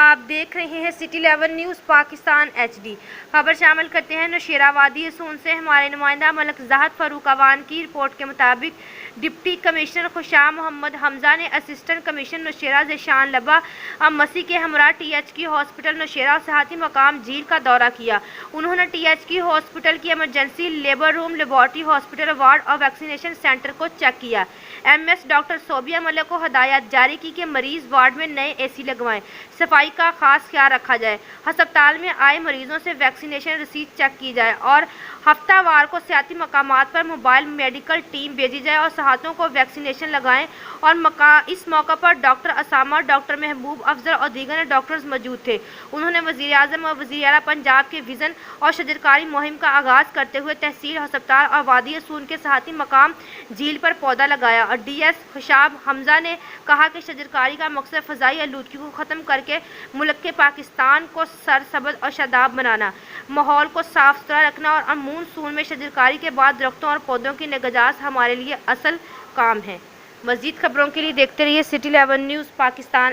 आप देख रहे हैं सिटी 11 न्यूज़ पाकिस्तान HD। खबर शामिल करते हैं नौशेरा वादी सून से हमारे नुमाइंदा मलक ज़ाहद फारूक अवान की रिपोर्ट के मुताबिक डिप्टी कमिश्नर खुशाम मोहम्मद हमजा ने असिस्टेंट कमिश्नर नौशेरा ज़ेशान लबा अब मसी के हमरा THQ हॉस्पिटल नौशेरा सेहती मकाम झील का दौरा किया। उन्होंने THQ हॉस्पिटल की emergency labour room, laboratory, hospital ward और वैक्सीनेशन सेंटर को चेक किया। MS डॉक्टर सोबिया मलिक को हदायत जारी की कि मरीज वार्ड में नए AC लगवाएं, सफाई का खास ख्याल रखा जाए, अस्पताल में आए मरीजों से वैक्सीनेशन रसीद चेक की जाए और हफ्तावार को सियाती मकामात पर मोबाइल मेडिकल टीम भेजी जाए और सहातों को वैक्सीनेशन लगाएं। और इस मौका पर डॉक्टर असामा, डॉक्टर महबूब अफजल और दीगर डॉक्टर्स मौजूद थे। उन्होंने वज़ीर आज़म और वज़ीर आला पंजाब के विज़न और शजरकारी मुहिम का आगाज़ करते हुए तहसील, अस्पताल और वादी सून के सहाती मकाम झील पर पौधा लगाया। और DS खुशाम हमजा ने कहा कि शजरकारी का मकसद फ़ज़ाई आलूदगी को ख़त्म करके मुल्क के पाकिस्तान को सरसब्ज़ और शादाब बनाना, माहौल को साफ़ सुथरा रखना और मानसून में शजरकारी के बाद दरख्तों और पौधों की निगहदाश्त हमारे लिए असल काम है। मज़ीद खबरों के लिए देखते रहिए सिटी 11 न्यूज़ पाकिस्तान।